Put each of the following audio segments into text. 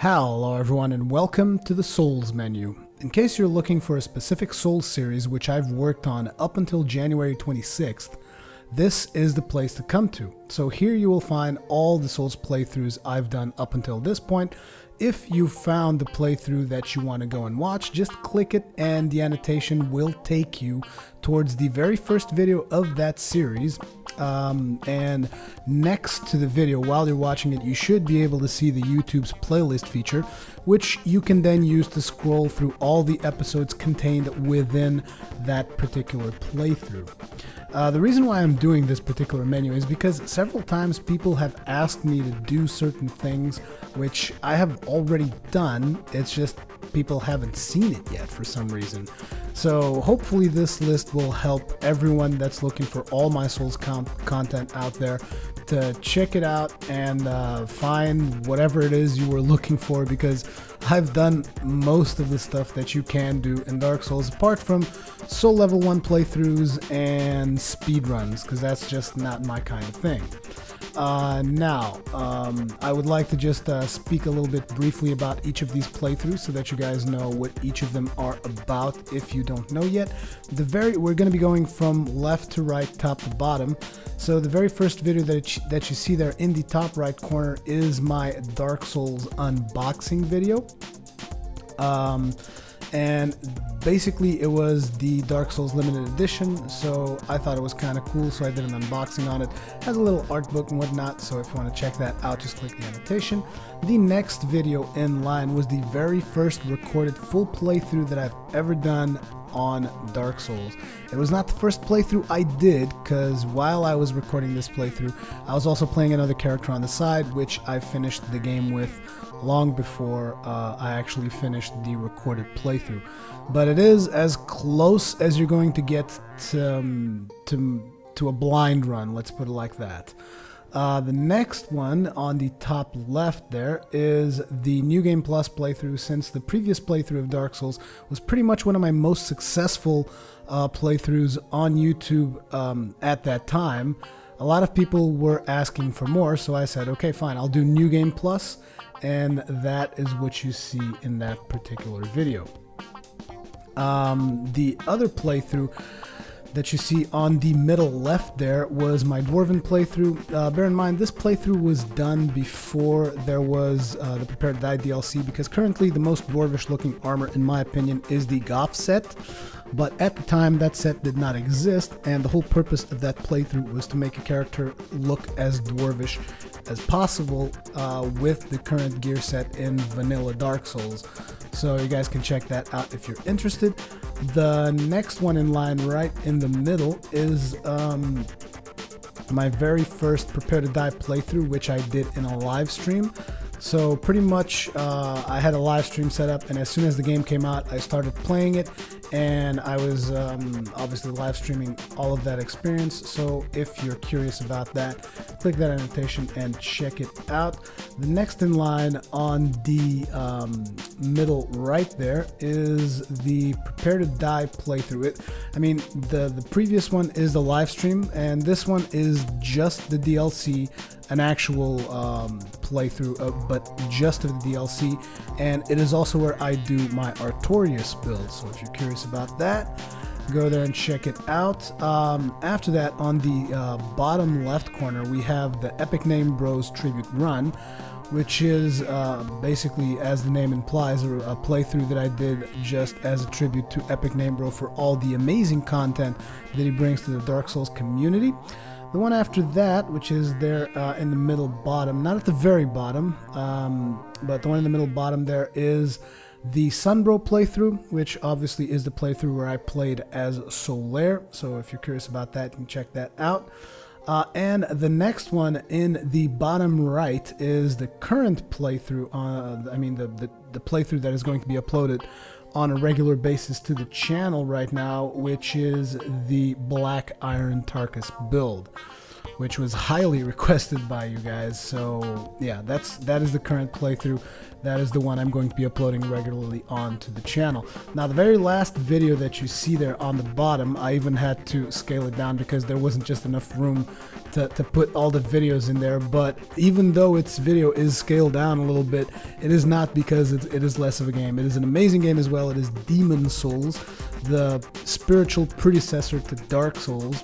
Hello everyone and welcome to the Souls menu. In case you're looking for a specific Souls series which I've worked on up until January 26th, this is the place to come to. So here you will find all the Souls playthroughs I've done up until this point. If you found the playthrough that you want to go and watch, just click it and the annotation will take you towards the very first video of that series. And next to the video, while you're watching it, you should be able to see the YouTube's playlist feature, which you can then use to scroll through all the episodes contained within that particular playthrough. The reason why I'm doing this particular menu is because several times people have asked me to do certain things which I have already done. It's just people haven't seen it yet for some reason. So hopefully this list will help everyone that's looking for all my Souls content out there to check it out and find whatever it is you were looking for, because I've done most of the stuff that you can do in Dark Souls apart from Soul Level 1 playthroughs and speedruns, because that's just not my kind of thing. I would like to just speak a little bit briefly about each of these playthroughs so that you guys know what each of them are about if you don't know yet. We're going to be going from left to right, top to bottom. So the very first video that you see there in the top right corner is my Dark Souls unboxing video. And basically it was the Dark Souls limited edition, so I thought it was kind of cool, so I did an unboxing on it. It has a little art book and whatnot, so if you want to check that out, just click the annotation. The next video in line was the very first recorded full playthrough that I've ever done on Dark Souls. It was not the first playthrough I did, because while I was recording this playthrough, I was also playing another character on the side, which I finished the game with long before I actually finished the recorded playthrough. But it is as close as you're going to get to a blind run, let's put it like that. The next one on the top left there is the New Game Plus playthrough, since the previous playthrough of Dark Souls was pretty much one of my most successful playthroughs on YouTube at that time. A lot of people were asking for more, so I said, okay, fine, I'll do New Game Plus, and that is what you see in that particular video. The other playthrough that you see on the middle left there was my Dwarven playthrough. Bear in mind, this playthrough was done before there was the Prepare to Die DLC, because currently the most dwarvish looking armor, in my opinion, is the Goth set. But at the time, that set did not exist, and the whole purpose of that playthrough was to make a character look as dwarvish as possible with the current gear set in vanilla Dark Souls. So you guys can check that out if you're interested. The next one in line right in the middle is my very first Prepare to Die playthrough, which I did in a live stream. So pretty much I had a live stream set up, and as soon as the game came out, I started playing it, and I was obviously live streaming all of that experience. So if you're curious about that, click that annotation and check it out. The next in line on the middle right there is the Prepare to Die playthrough. The previous one is the live stream, and this one is just the DLC, an actual playthrough, but just of the DLC, and it is also where I do my Artorias build. So if you're curious about that, go there and check it out. After that, on the bottom left corner, we have the Epic Name Bros Tribute Run, which is basically, as the name implies, a playthrough that I did just as a tribute to Epic Name Bro for all the amazing content that he brings to the Dark Souls community. The one after that, which is there in the middle bottom, not at the very bottom, but the one in the middle bottom there, is the Sunbro playthrough, which obviously is the playthrough where I played as Solaire. So if you're curious about that, you can check that out. And the next one in the bottom right is the current playthrough, the playthrough that is going to be uploaded on a regular basis to the channel right now, which is the Black Iron Tarkus build. which was highly requested by you guys. So yeah, that is the current playthrough. That is the one I'm going to be uploading regularly onto the channel. Now, the very last video that you see there on the bottom, I even had to scale it down because there wasn't just enough room to put all the videos in there. But even though its video is scaled down a little bit, it is not because it is less of a game. It is an amazing game as well. It is Demon Souls, the spiritual predecessor to Dark Souls.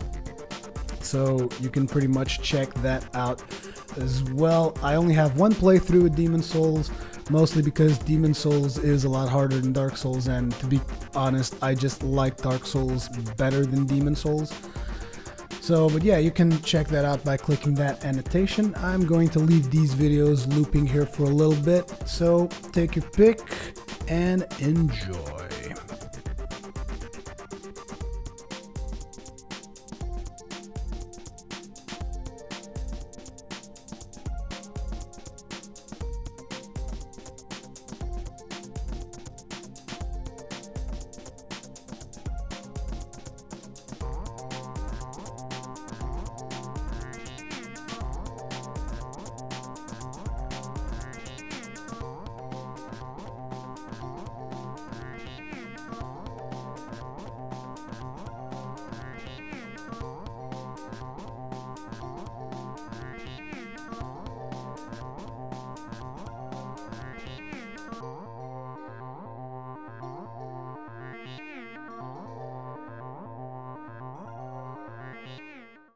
So you can pretty much check that out as well. I only have one playthrough with Demon Souls, mostly because Demon Souls is a lot harder than Dark Souls, and to be honest, I just like Dark Souls better than Demon Souls. So, but yeah, you can check that out by clicking that annotation. I'm going to leave these videos looping here for a little bit, so take your pick and enjoy.